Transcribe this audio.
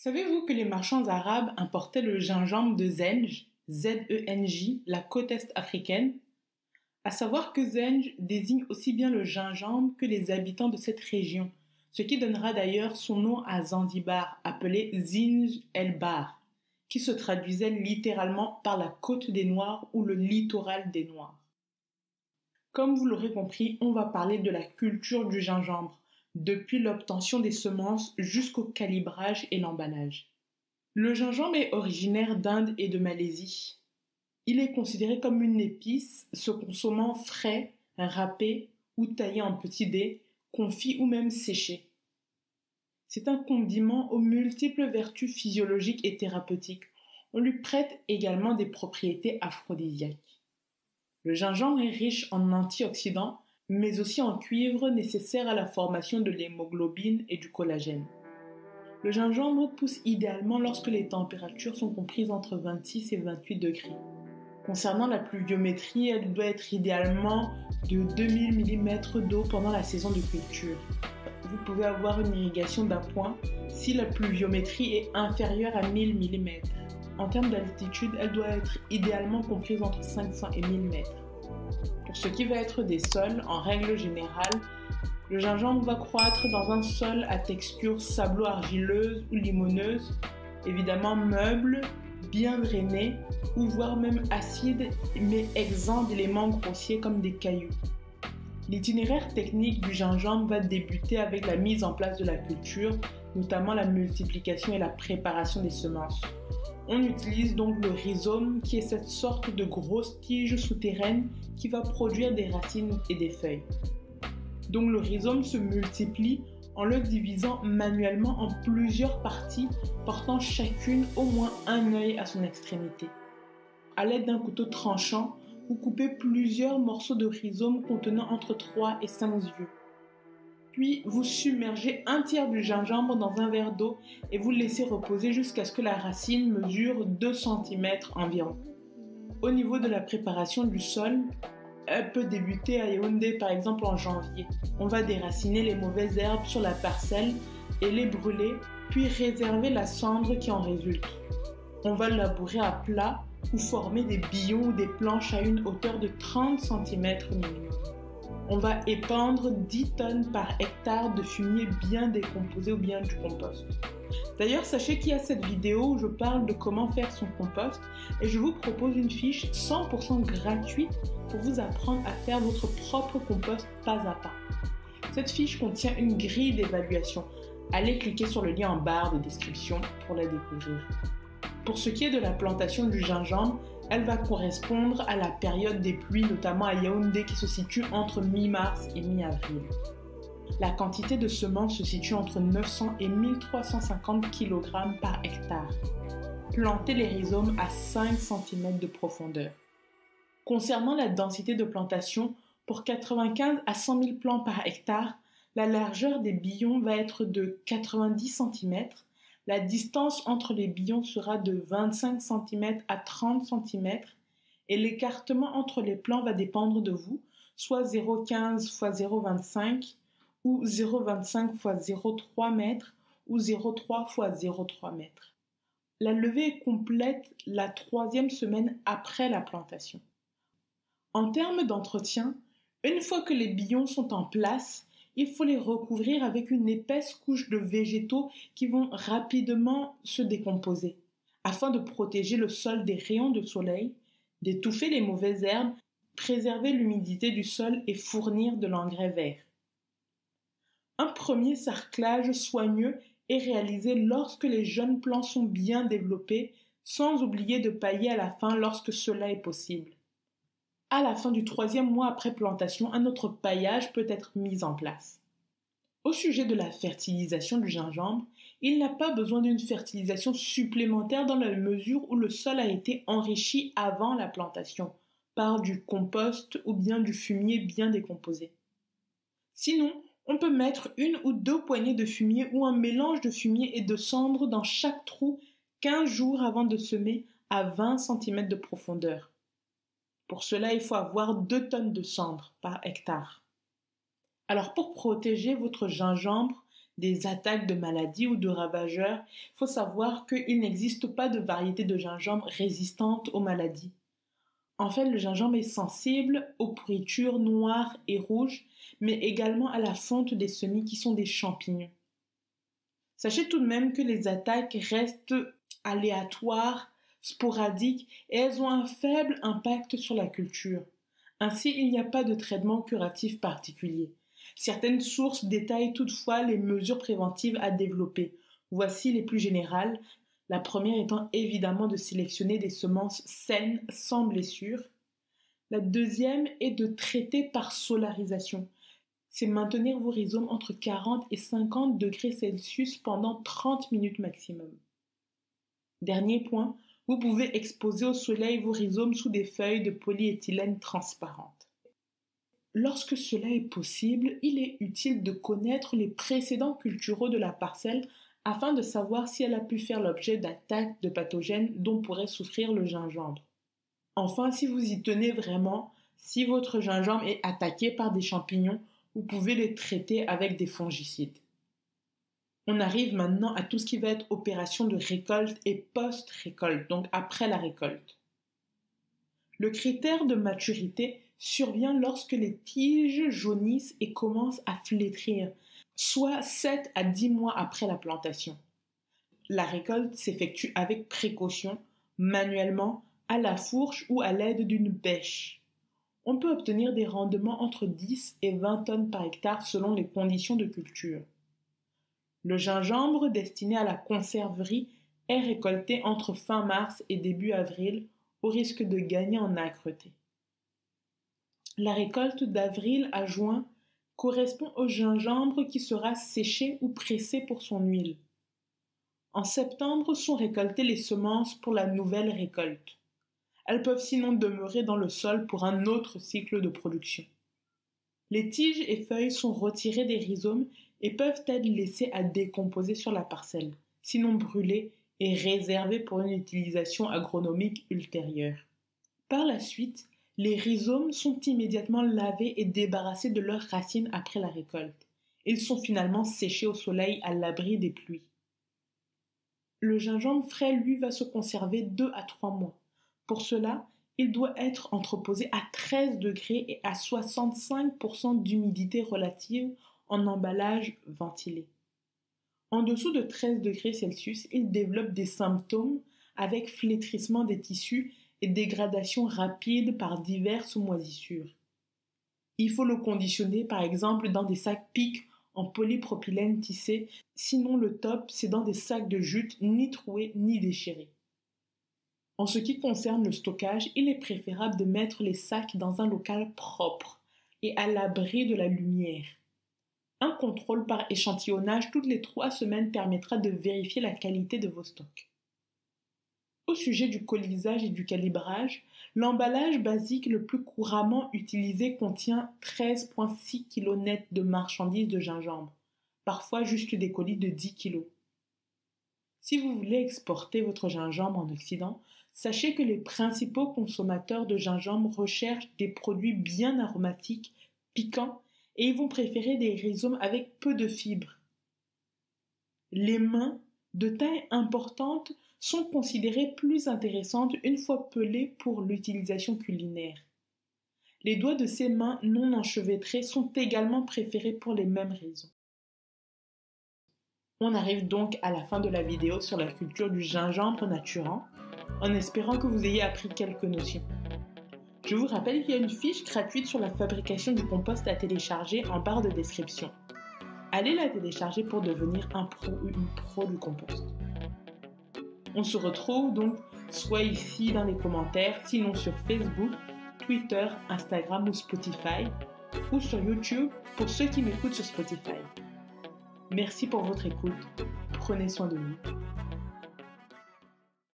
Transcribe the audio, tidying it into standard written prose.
Savez-vous que les marchands arabes importaient le gingembre de Zenge, Z-E-N-J, la côte est africaine? À savoir que Zenge désigne aussi bien le gingembre que les habitants de cette région, ce qui donnera d'ailleurs son nom à Zanzibar, appelé Zinj el-Bar, qui se traduisait littéralement par la côte des Noirs ou le littoral des Noirs. Comme vous l'aurez compris, on va parler de la culture du gingembre, depuis l'obtention des semences jusqu'au calibrage et l'emballage. Le gingembre est originaire d'Inde et de Malaisie. Il est considéré comme une épice, se consommant frais, râpé ou taillé en petits dés, confit ou même séché. C'est un condiment aux multiples vertus physiologiques et thérapeutiques. On lui prête également des propriétés aphrodisiaques. Le gingembre est riche en antioxydants, mais aussi en cuivre nécessaire à la formation de l'hémoglobine et du collagène. Le gingembre pousse idéalement lorsque les températures sont comprises entre 26 et 28 degrés. Concernant la pluviométrie, elle doit être idéalement de 2000 mm d'eau pendant la saison de culture. Vous pouvez avoir une irrigation d'appoint si la pluviométrie est inférieure à 1000 mm. En termes d'altitude, elle doit être idéalement comprise entre 500 et 1000 m. Pour ce qui va être des sols, en règle générale, le gingembre va croître dans un sol à texture sablo-argileuse ou limoneuse, évidemment meuble, bien drainé, ou voire même acide, mais exempt d'éléments grossiers comme des cailloux. L'itinéraire technique du gingembre va débuter avec la mise en place de la culture, notamment la multiplication et la préparation des semences. On utilise donc le rhizome, qui est cette sorte de grosse tige souterraine qui va produire des racines et des feuilles. Donc le rhizome se multiplie en le divisant manuellement en plusieurs parties, portant chacune au moins un œil à son extrémité. À l'aide d'un couteau tranchant, vous coupez plusieurs morceaux de rhizome contenant entre 3 et 5 yeux. Puis vous submergez un tiers du gingembre dans un verre d'eau et vous le laissez reposer jusqu'à ce que la racine mesure 2 cm environ. Au niveau de la préparation du sol, elle peut débuter à Yaoundé par exemple en janvier. On va déraciner les mauvaises herbes sur la parcelle et les brûler, puis réserver la cendre qui en résulte. On va labourer à plat ou former des billons ou des planches à une hauteur de 30 cm minimum. On va épandre 10 tonnes par hectare de fumier bien décomposé ou bien du compost. D'ailleurs, sachez qu'il y a cette vidéo où je parle de comment faire son compost et je vous propose une fiche 100% gratuite pour vous apprendre à faire votre propre compost pas à pas. Cette fiche contient une grille d'évaluation. Allez cliquer sur le lien en barre de description pour la découvrir. Pour ce qui est de la plantation du gingembre, elle va correspondre à la période des pluies, notamment à Yaoundé qui se situe entre mi-mars et mi-avril. La quantité de semences se situe entre 900 et 1350 kg par hectare. Plantez les rhizomes à 5 cm de profondeur. Concernant la densité de plantation, pour 95 à 100 000 plants par hectare, la largeur des billons va être de 90 cm. La distance entre les billons sera de 25 cm à 30 cm et l'écartement entre les plants va dépendre de vous, soit 0,15 x 0,25 ou 0,25 x 0,3 m ou 0,3 x 0,3 m. La levée est complète la 3e semaine après la plantation. En termes d'entretien, une fois que les billons sont en place, il faut les recouvrir avec une épaisse couche de végétaux qui vont rapidement se décomposer, afin de protéger le sol des rayons de soleil, d'étouffer les mauvaises herbes, préserver l'humidité du sol et fournir de l'engrais vert. Un premier sarclage soigneux est réalisé lorsque les jeunes plants sont bien développés, sans oublier de pailler à la fin lorsque cela est possible. À la fin du 3e mois après plantation, un autre paillage peut être mis en place. Au sujet de la fertilisation du gingembre, il n'a pas besoin d'une fertilisation supplémentaire dans la mesure où le sol a été enrichi avant la plantation, par du compost ou bien du fumier bien décomposé. Sinon, on peut mettre 1 ou 2 poignées de fumier ou un mélange de fumier et de cendre dans chaque trou 15 jours avant de semer à 20 cm de profondeur. Pour cela, il faut avoir 2 tonnes de cendre par hectare. Alors pour protéger votre gingembre, des attaques de maladies ou de ravageurs, il faut savoir qu'il n'existe pas de variété de gingembre résistante aux maladies. En fait, le gingembre est sensible aux pourritures noires et rouges, mais également à la fonte des semis qui sont des champignons. Sachez tout de même que les attaques restent aléatoires, sporadiques, et elles ont un faible impact sur la culture. Ainsi, il n'y a pas de traitement curatif particulier. Certaines sources détaillent toutefois les mesures préventives à développer. Voici les plus générales. La première étant évidemment de sélectionner des semences saines sans blessure. La deuxième est de traiter par solarisation. C'est maintenir vos rhizomes entre 40 et 50 degrés Celsius pendant 30 minutes maximum. Dernier point, vous pouvez exposer au soleil vos rhizomes sous des feuilles de polyéthylène transparentes. Lorsque cela est possible, il est utile de connaître les précédents culturaux de la parcelle afin de savoir si elle a pu faire l'objet d'attaques de pathogènes dont pourrait souffrir le gingembre. Enfin, si vous y tenez vraiment, si votre gingembre est attaqué par des champignons, vous pouvez les traiter avec des fongicides. On arrive maintenant à tout ce qui va être opération de récolte et post-récolte, donc après la récolte. Le critère de maturité survient lorsque les tiges jaunissent et commencent à flétrir, soit 7 à 10 mois après la plantation. La récolte s'effectue avec précaution, manuellement, à la fourche ou à l'aide d'une bêche. On peut obtenir des rendements entre 10 et 20 tonnes par hectare selon les conditions de culture. Le gingembre destiné à la conserverie est récolté entre fin mars et début avril, au risque de gagner en âcreté. La récolte d'avril à juin correspond au gingembre qui sera séché ou pressé pour son huile. En septembre sont récoltées les semences pour la nouvelle récolte. Elles peuvent sinon demeurer dans le sol pour un autre cycle de production. Les tiges et feuilles sont retirées des rhizomes et peuvent être laissées à décomposer sur la parcelle, sinon brûlées et réservées pour une utilisation agronomique ultérieure. Par la suite, les rhizomes sont immédiatement lavés et débarrassés de leurs racines après la récolte. Ils sont finalement séchés au soleil à l'abri des pluies. Le gingembre frais, lui, va se conserver 2 à 3 mois. Pour cela, il doit être entreposé à 13 degrés et à 65% d'humidité relative en emballage ventilé. En dessous de 13 degrés Celsius, il développe des symptômes avec flétrissement des tissus et dégradation rapide par diverses moisissures. Il faut le conditionner par exemple dans des sacs pics en polypropylène tissé, sinon le top c'est dans des sacs de jute ni troués ni déchirés. En ce qui concerne le stockage, il est préférable de mettre les sacs dans un local propre et à l'abri de la lumière. Un contrôle par échantillonnage toutes les 3 semaines permettra de vérifier la qualité de vos stocks. Au sujet du colisage et du calibrage, l'emballage basique le plus couramment utilisé contient 13,6 kg net de marchandises de gingembre, parfois juste des colis de 10 kg. Si vous voulez exporter votre gingembre en Occident, sachez que les principaux consommateurs de gingembre recherchent des produits bien aromatiques, piquants, et ils vont préférer des rhizomes avec peu de fibres. Les mains, de taille importante, sont considérées plus intéressantes une fois pelées pour l'utilisation culinaire. Les doigts de ces mains non enchevêtrées sont également préférés pour les mêmes raisons. On arrive donc à la fin de la vidéo sur la culture du gingembre naturant, en espérant que vous ayez appris quelques notions. Je vous rappelle qu'il y a une fiche gratuite sur la fabrication du compost à télécharger en barre de description. Allez la télécharger pour devenir un pro ou une pro du compost. On se retrouve donc soit ici dans les commentaires, sinon sur Facebook, Twitter, Instagram ou Spotify, ou sur YouTube pour ceux qui m'écoutent sur Spotify. Merci pour votre écoute. Prenez soin de vous.